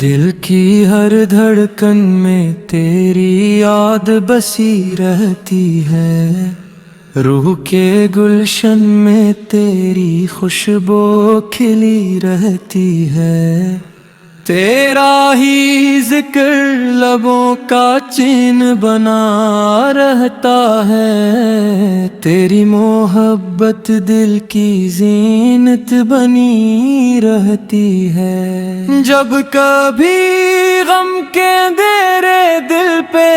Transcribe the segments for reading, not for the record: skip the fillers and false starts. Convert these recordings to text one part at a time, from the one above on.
دل کی ہر دھڑکن میں تیری یاد بسی رہتی ہے، روح کے گلشن میں تیری خوشبو کھلی رہتی ہے، تیرا ہی ذکر لبوں کا چین بنا رہتا ہے، تیری محبت دل کی زینت بنی رہتی ہے۔ جب کبھی غم کے دیرے دل پہ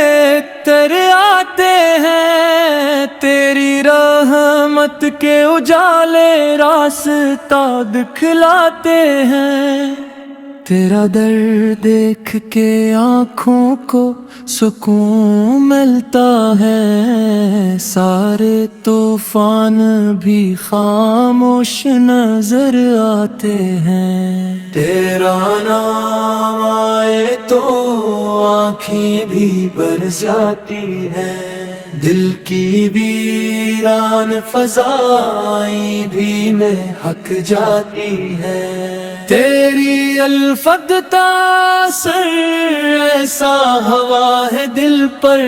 تر آتے ہیں، تیری رحمت کے اجالے راستہ دکھلاتے ہیں، تیرا درد دیکھ کے آنکھوں کو سکون ملتا ہے، سارے طوفان بھی خاموش نظر آتے ہیں، تیرا نام آئے تو آنکھیں بھی برس جاتی ہیں، دل کی ویران فضائیں بھی مہک جاتی ہے، تیری الفت تاثر ایسا ہوا ہے دل پر،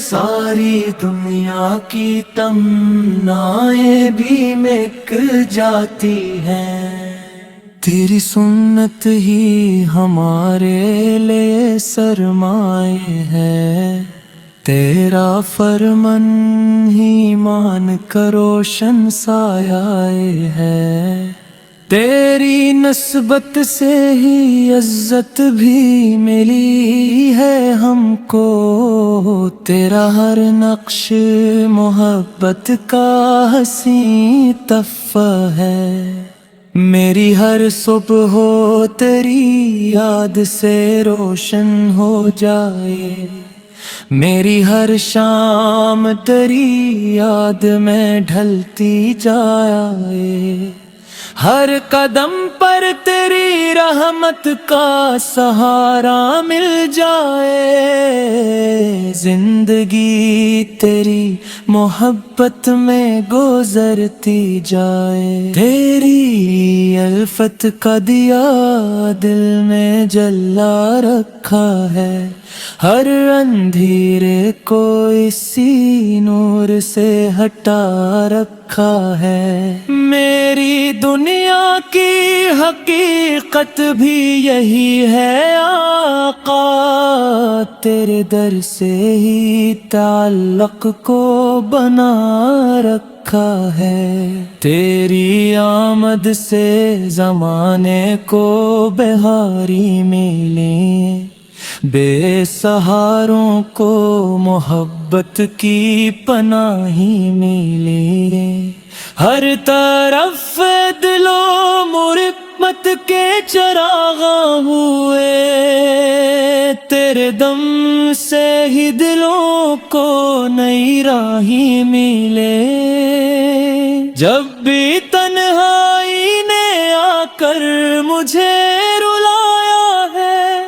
ساری دنیا کی تمنائیں بھی مٹ جاتی ہیں، تیری سنت ہی ہمارے لیے سرمایہ ہے، تیرا فرمان ہی مان کا روشن سایہ ہے، تیری نسبت سے ہی عزت بھی ملی ہے ہم کو، تیرا ہر نقش محبت کا حسین تحفہ ہے، میری ہر صبح ہو تیری یاد سے روشن ہو جائے، میری ہر شام تیری یاد میں ڈھلتی جائے، ہر قدم پر تیری رحمت کا سہارا مل جائے، زندگی تیری محبت میں گزرتی جائے، تیری الفت کا دیا دل میں جلا رکھا ہے، ہر اندھیرے کو اسی نور سے ہٹا رکھا ہے، میری دنیا کی حقیقت بھی یہی ہے آقا، تیرے در سے ہی تعلق کو بنا رکھا ہے، تیری آمد سے زمانے کو بہاری ملی، بے سہاروں کو محبت کی پناہی ملی، ہر طرف دل و مرمت کے چراغ ہوئے، تیرے دم سے ہی دلوں کو نئی راہیں ملے، جب بھی تنہائی نے آ کر مجھے رلایا ہے،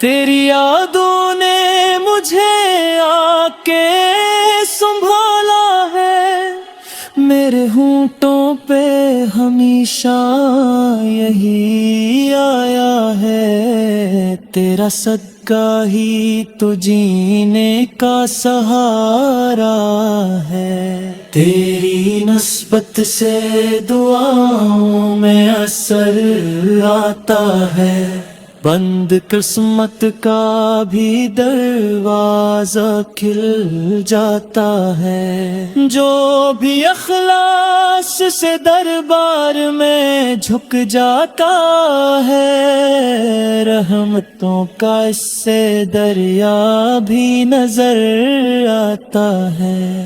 تیری یادوں نے مجھے آ کے سنبھالا ہے، میرے ہونٹوں پہ ہمیشہ یہی آیا ہے، تیرا صدقہ ہی تو جینے کا سہارا ہے، تیری نسبت سے دعاؤں میں اثر آتا ہے، بند قسمت کا بھی دروازہ کھل جاتا ہے، جو بھی اخلاص سے دربار میں جھک جاتا ہے، رحمتوں کا اس سے دریا بھی نظر آتا ہے،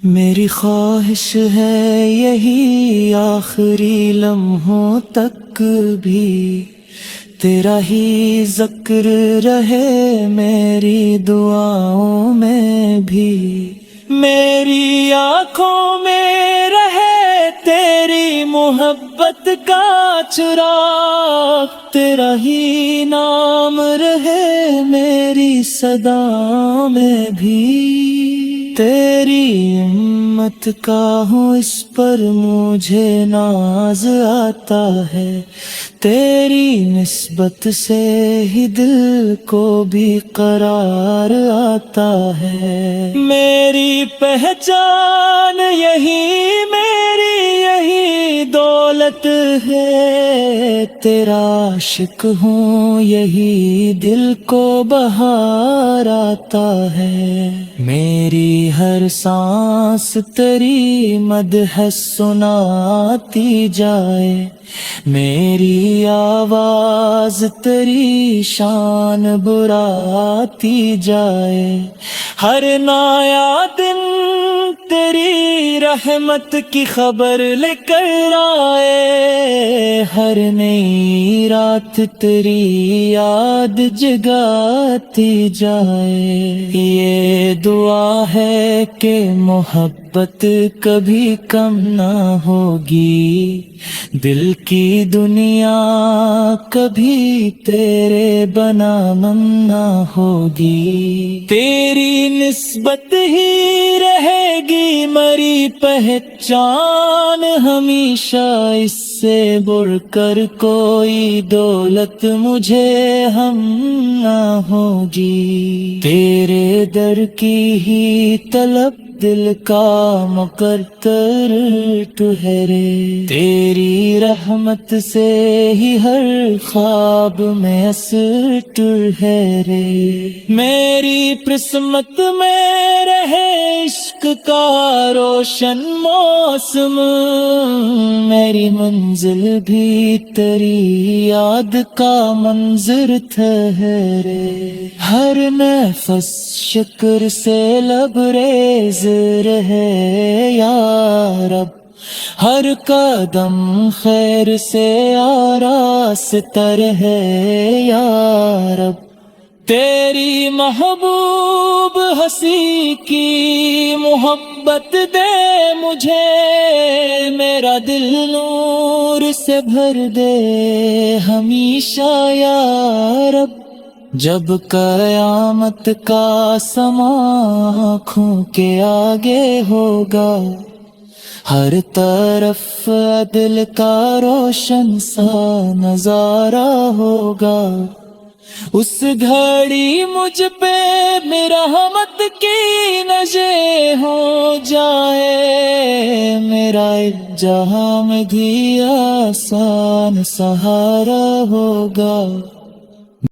میری خواہش ہے یہی آخری لمحوں تک بھی تیرا ہی ذکر رہے میری دعاؤں میں بھی، میری آنکھوں میں رہے تیری محبت کا چراغ، تیرا ہی نام رہے میری صدا میں بھی، تیری ہمت کا ہوں اس پر مجھے ناز آتا ہے، تیری نسبت سے ہی دل کو بھی قرار آتا ہے، میری پہچان یہی، میری یہی دولت ہے، تیرا عاشق ہوں یہی دل کو بہار آتا ہے، میری ہر سانس تیری مدح سناتی جائے، میری آواز تیری شان براتی جائے، ہر نیا دن تیری رحمت کی خبر لے کر آئے، ہر نئی رات تیری یاد جگاتی جائے، یہ دعا ہے کہ محبت کبھی کم نہ ہوگی، دل کی دنیا کبھی تیرے بنا نہ ہوگی، تیری نسبت ہی رہے گی مری پہچان ہمیشہ، اس سے بڑھ کر کوئی دولت مجھے ہم نہ ہوگی، تیرے در کی ہی طلب دل کا مقرر ٹھہرے، تیری رحمت سے ہی ہر خواب میں اثر ٹھہرے، میری قسمت میں رہے عشق کا روشن موسم، میری منزل بھی تیری یاد کا منظر ٹھہرے، ہر نفس شکر سے لبریز رہے یا رب، ہر قدم خیر سے آراستہ رہے یا رب، تیری محبوب ہنسی کی محبت دے مجھے، میرا دل نور سے بھر دے ہمیشہ یا رب، جب قیامت کا سما آنکھوں کے آگے ہوگا، ہر طرف عدل کا روشن سا نظارہ ہوگا، اس گھڑی مجھ پہ رحمت کی نظر ہو جائے، میرا جہاں میں بھی آسان سہارا ہوگا۔